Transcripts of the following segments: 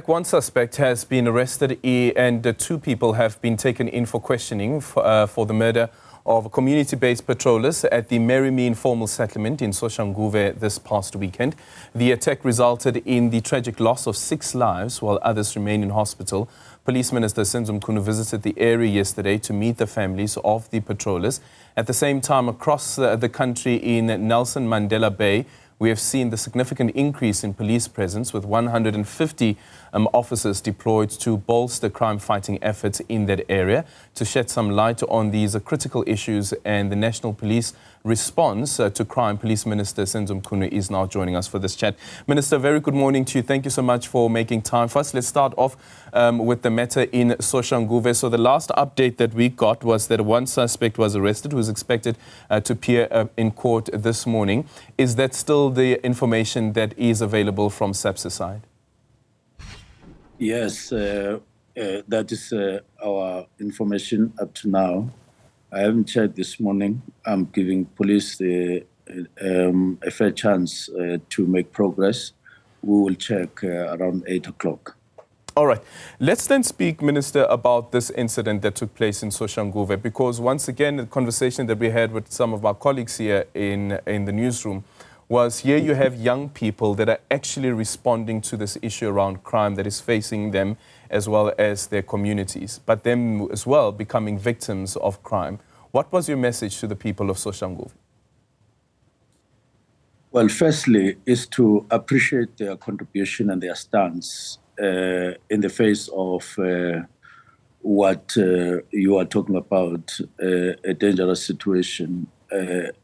One suspect has been arrested and two people have been taken in for questioning for the murder of community-based patrollers at the Merimi informal settlement in Soshanguve this past weekend. The attack resulted in the tragic loss of 6 lives while others remain in hospital. Police Minister Senzo Mchunu visited the area yesterday to meet the families of the patrollers. At the same time, across the country in Nelson Mandela Bay, we have seen the significant increase in police presence with 150 officers deployed to bolster crime-fighting efforts in that area. To shed some light on these critical issues and the National Police response to crime, Police Minister Senzo Mchunu is now joining us for this chat. Minister, very good morning to you. Thank you so much for making time for us. Let's start off with the matter in Soshanguve. So the last update that we got was that one suspect was arrested who is expected to appear in court this morning. Is that still the information that is available from SAPS' side? Yes, that is our information up to now. I haven't checked this morning. I'm giving police a fair chance to make progress. We will check around 8 o'clock. All right. Let's then speak, Minister, about this incident that took place in Soshanguve, because once again, the conversation that we had with some of our colleagues here in the newsroom was here you have young people that are actually responding to this issue around crime that is facing them as well as their communities, but them as well becoming victims of crime. What was your message to the people of Soshanguve? Well, firstly, is to appreciate their contribution and their stance in the face of what you are talking about, a dangerous situation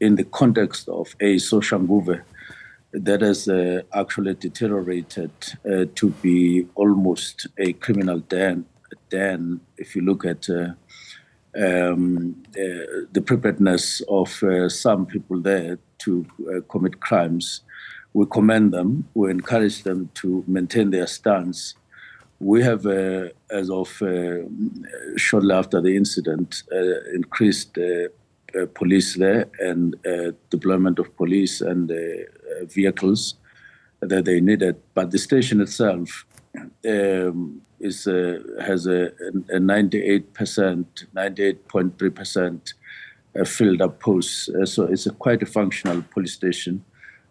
in the context of a Soshanguve that has actually deteriorated to be almost a criminal den. If you look at the preparedness of some people there to commit crimes, we commend them, we encourage them to maintain their stance. We have, as of shortly after the incident, increased police there and deployment of police and vehicles that they needed. But the station itself has a 98.3% filled up posts. So it's quite a functional police station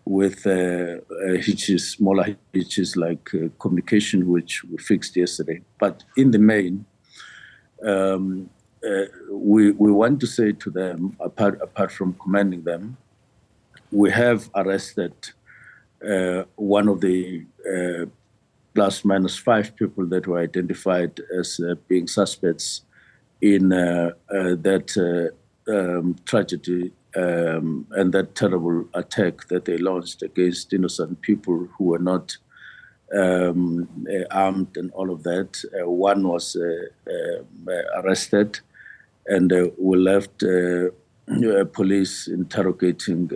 with hitches, smaller hitches like communication, which we fixed yesterday. But in the main, we want to say to them, apart from commending them, we have arrested one of the ±5 people that were identified as being suspects in that tragedy and that terrible attack that they launched against innocent people who were not armed and all of that. One was arrested, and we left police interrogating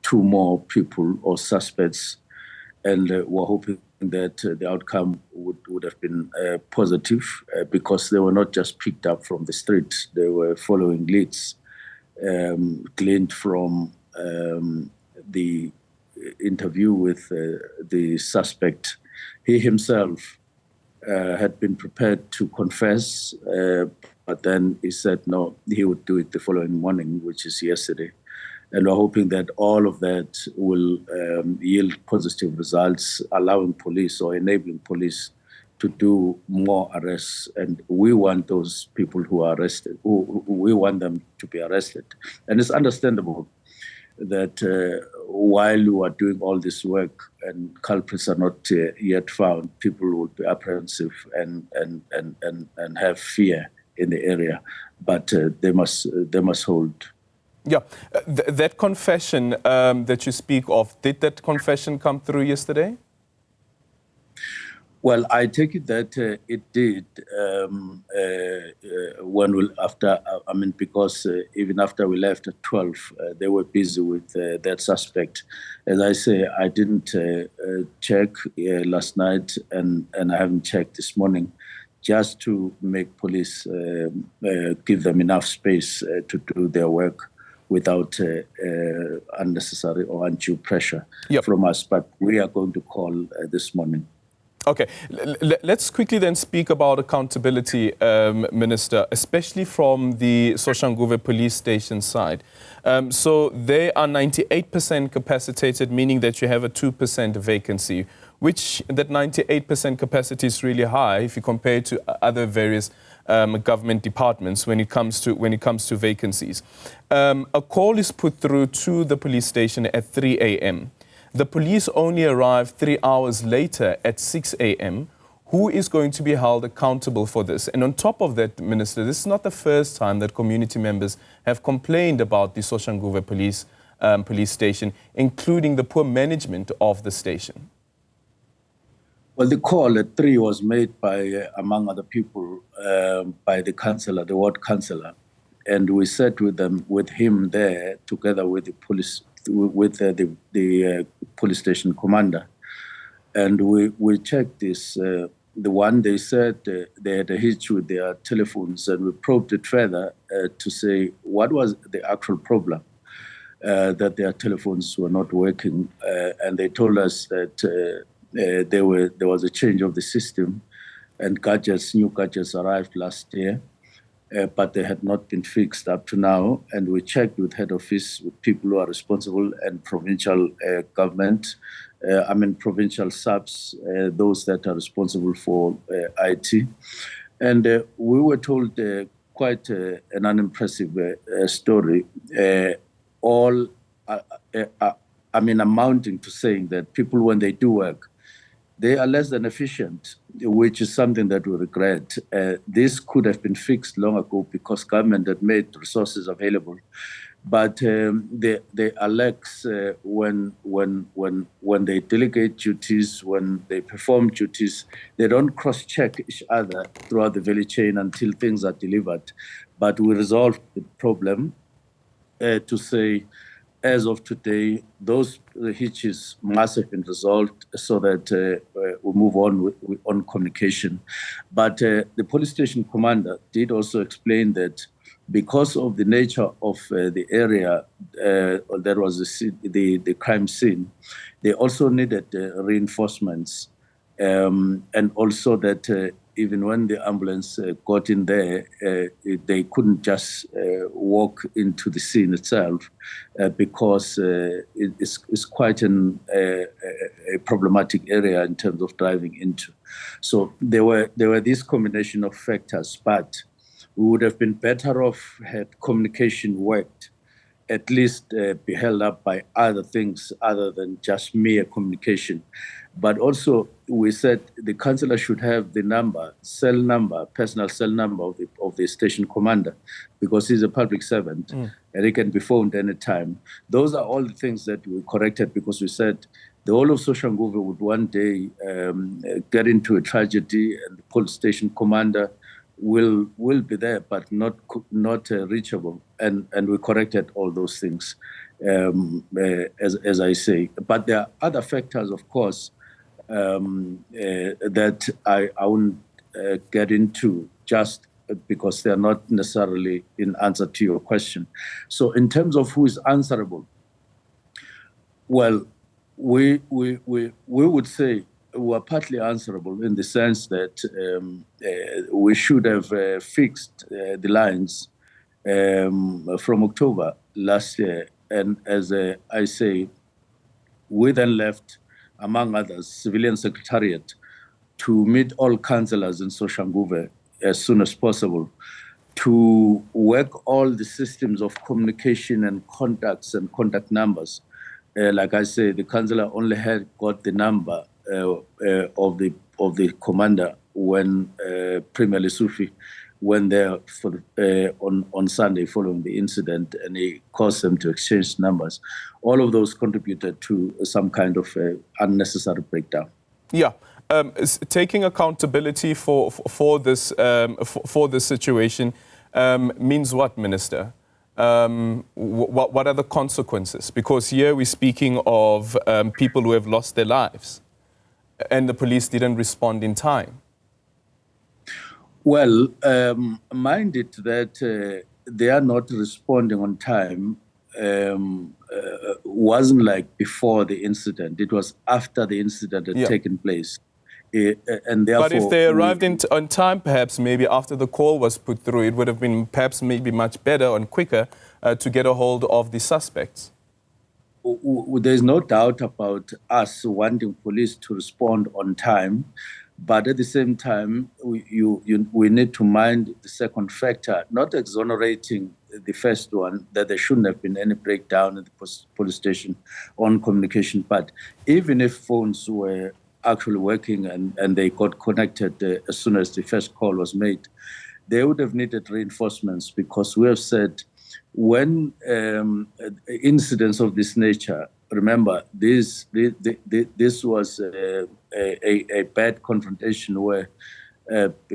2 more people or suspects, and we're hoping that the outcome would have been positive because they were not just picked up from the street. They were following leads gleaned from the interview with the suspect. He himself had been prepared to confess, but then he said no, he would do it the following morning, which is yesterday. And we're hoping that all of that will yield positive results, allowing police or enabling police to do more arrests. And we want those people who are arrested, we want them to be arrested. And it's understandable that while you are doing all this work and culprits are not yet found, people will be apprehensive and have fear in the area. But they must hold. Yeah, that confession that you speak of, did that confession come through yesterday? Well, I take it that it did because even after we left at 12, they were busy with that suspect. As I say, I didn't check last night and I haven't checked this morning, just to make police give them enough space to do their work without unnecessary or undue pressure from us. But we are going to call this morning. Okay, let's quickly then speak about accountability, Minister, especially from the Soshanguve police station side. So they are 98% capacitated, meaning that you have a 2% vacancy, which that 98% capacity is really high if you compare it to other various government departments when it comes to vacancies. A call is put through to the police station at 3 a.m. The police only arrive 3 hours later at 6 a.m. Who is going to be held accountable for this? And on top of that, Minister, this is not the first time that community members have complained about the Soshanguve police station, including the poor management of the station. Well, the call at 3 was made by, among other people, by the councillor, the ward councillor. And we sat with him there together with the police, with the police station commander, and we checked this. The one they said they had a hitch with their telephones, and we probed it further to say what was the actual problem, that their telephones were not working, and they told us that there was a change of the system, and new gadgets arrived last year. But they had not been fixed up to now. And we checked with head office, with people who are responsible, and provincial government, provincial SAPS, those that are responsible for IT. And we were told quite an unimpressive story, amounting to saying that people, when they do work, they are less than efficient, which is something that we regret. This could have been fixed long ago because government had made resources available, but they are lax when they delegate duties, when they perform duties. They don't cross-check each other throughout the value chain until things are delivered. But we resolved the problem to say, as of today, those hitches must have been resolved so that we move on on communication. But the police station commander did also explain that because of the nature of the area, that was the crime scene, they also needed reinforcements, and also that even when the ambulance got in there, they couldn't just walk into the scene itself because it's quite a problematic area in terms of driving into. So there were this combination of factors, but we would have been better off had communication worked, at least be held up by other things other than just mere communication. But also, we said the councillor should have the personal cell number of the station commander, because he's a public servant and he can be phoned anytime. Those are all the things that we corrected, because we said the whole of Soshanguve would one day get into a tragedy, and the police station commander will be there, but not reachable. And we corrected all those things, as I say. But there are other factors, of course, that I wouldn't get into, just because they are not necessarily in answer to your question. So in terms of who is answerable, well, we would say we are partly answerable in the sense that we should have fixed the lines from October last year. And as I say, we then left, among others, Civilian Secretariat to meet all councillors in Soshanguve as soon as possible, to work all the systems of communication and contacts and contact numbers. Like I say, the councillor only had got the number of the commander when Premier Lesufi went there on Sunday following the incident, and he caused them to exchange numbers. All of those contributed to some kind of unnecessary breakdown. Yeah. Taking accountability for this situation means what, Minister? What are the consequences? Because here we're speaking of people who have lost their lives, and the police didn't respond in time. Well, mind it that they are not responding on time wasn't like before the incident. It was after the incident had taken place. And therefore, but if they arrived on time, perhaps maybe after the call was put through, it would have been perhaps maybe much better and quicker to get a hold of the suspects. There's no doubt about us wanting police to respond on time, but at the same time, we need to mind the second factor, not exonerating the first one, that there shouldn't have been any breakdown at the police station on communication. But even if phones were actually working and they got connected as soon as the first call was made, they would have needed reinforcements, because we have said when incidents of this nature, remember, this was a bad confrontation where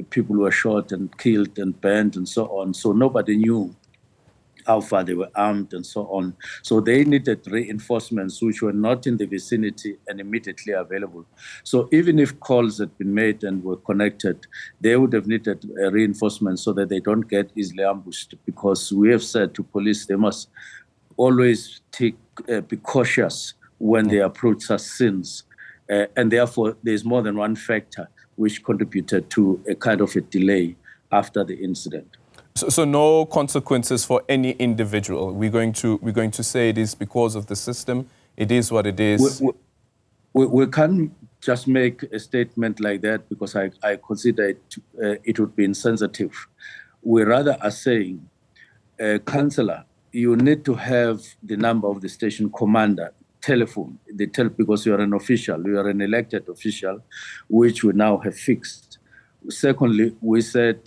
people were shot and killed and burned and so on. So nobody knew how far they were armed and so on. So they needed reinforcements which were not in the vicinity and immediately available. So even if calls had been made and were connected, they would have needed reinforcements so that they don't get easily ambushed, because we have said to police they must always be cautious when they approach such scenes. And therefore, there's more than one factor which contributed to a kind of a delay after the incident. So no consequences for any individual. We're going to say it is because of the system. It is what it is. We can't just make a statement like that, because I consider it would be insensitive. We rather are saying, councillor, you need to have the number of the station commander, telephone, because you are an official, you are an elected official, which we now have fixed. Secondly, we said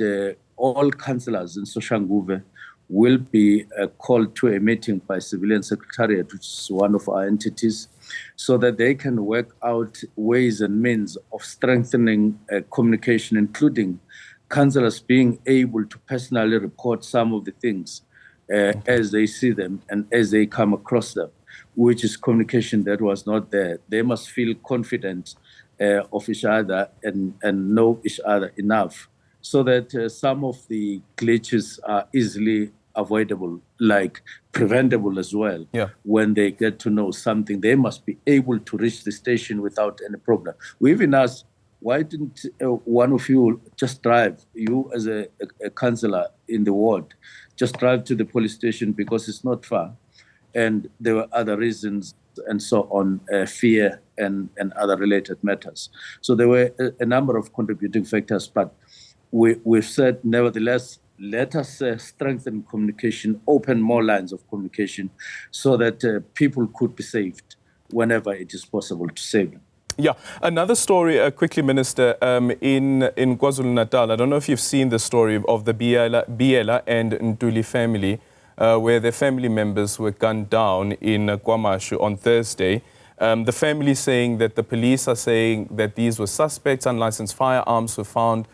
all councillors in Soshanguve will be called to a meeting by Civilian Secretariat, which is one of our entities, so that they can work out ways and means of strengthening communication, including councillors being able to personally report some of the things as they see them and as they come across them, which is communication that was not there. They must feel confident of each other and know each other enough, so that some of the glitches are easily avoidable, like preventable as well. Yeah. When they get to know something, they must be able to reach the station without any problem. We even asked, why didn't one of you just drive, you as a councillor in the ward, just drive to the police station, because it's not far. And there were other reasons and so on, fear and other related matters. So there were a number of contributing factors, but we've said, nevertheless, let us strengthen communication, open more lines of communication, so that people could be saved whenever it is possible to save them. Yeah, another story, quickly, Minister, in KwaZulu-Natal. I don't know if you've seen the story of the Biela and Ntuli family, where their family members were gunned down in KwaMashu on Thursday. The family saying that the police are saying that these were suspects. Unlicensed firearms were found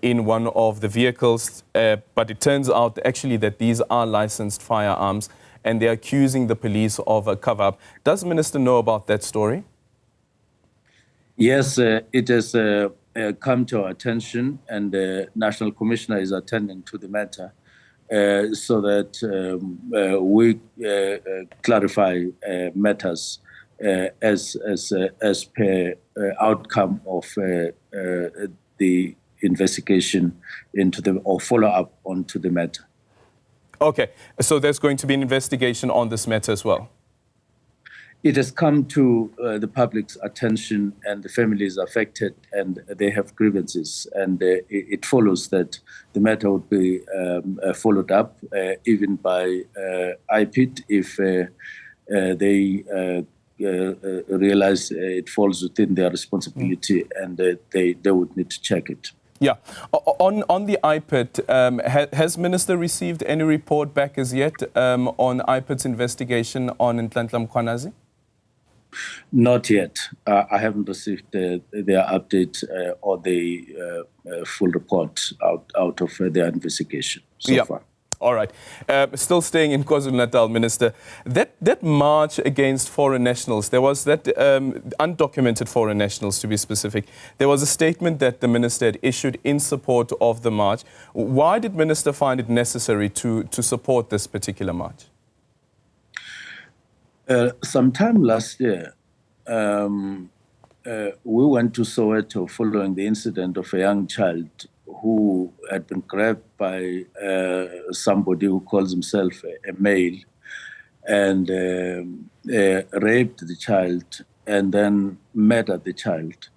in one of the vehicles, but it turns out actually that these are licensed firearms, and they're accusing the police of a cover-up. Does Minister know about that story? Yes, it has come to our attention, and the National Commissioner is attending to the matter, so that we clarify matters as per outcome of the investigation into or follow-up onto the matter. Okay, so there's going to be an investigation on this matter as well? It has come to the public's attention, and the families affected, and they have grievances. And it follows that the matter would be followed up, even by IPID, if they realize it falls within their responsibility, and they would need to check it. Yeah. On the IPID, has Minister received any report back as yet on IPID's investigation on Nhlanhla Mkhwanazi? Not yet. I haven't received their update or the full report out of their investigation so far. All right. Still staying in KwaZulu-Natal, Minister, that march against foreign nationals, there was that undocumented foreign nationals, to be specific. There was a statement that the Minister had issued in support of the march. Why did Minister find it necessary to support this particular march? Sometime last year, we went to Soweto following the incident of a young child who had been grabbed by somebody who calls himself a male and raped the child and then murdered the child.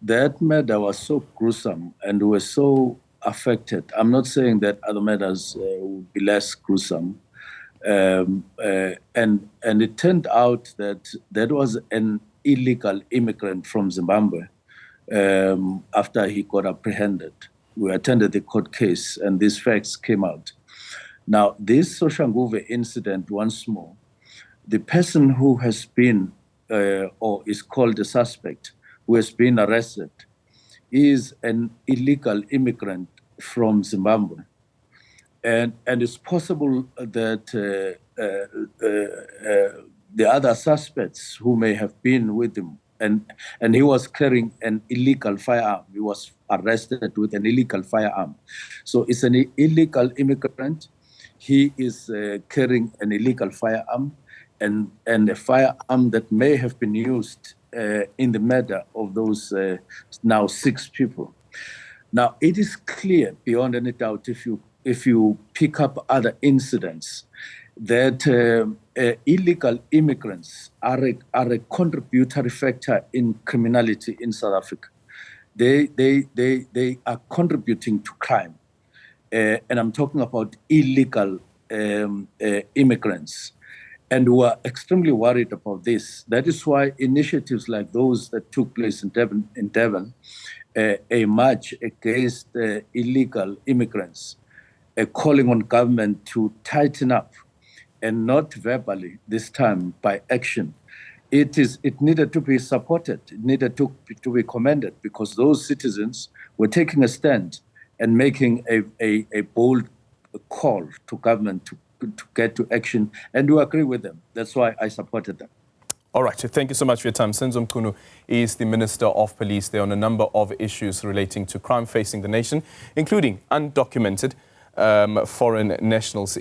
That murder was so gruesome and we were so affected. I'm not saying that other murders would be less gruesome. And it turned out that that was an illegal immigrant from Zimbabwe after he got apprehended. We attended the court case and these facts came out. Now, this Soshanguve incident, once more, the person who has been or is called a suspect, who has been arrested, is an illegal immigrant from Zimbabwe. And it's possible that the other suspects who may have been with him, and he was carrying an illegal firearm. He was arrested with an illegal firearm. So it's an illegal immigrant. He is carrying an illegal firearm and a firearm that may have been used in the murder of those now 6 people. Now, it is clear beyond any doubt if you pick up other incidents that illegal immigrants are a contributory factor in criminality in South Africa. They are contributing to crime. And I'm talking about illegal immigrants. And we are extremely worried about this. That is why initiatives like those that took place in Devon, a march against illegal immigrants, calling on government to tighten up, and not verbally this time, by action. It needed to be supported. It needed to be commended because those citizens were taking a stand and making a bold call to government to get to action, and we agree with them. That's why I supported them. All right, thank you so much for your time. Senzo Mchunu is the Minister of Police. There are on a number of issues relating to crime facing the nation, including undocumented foreign nationals.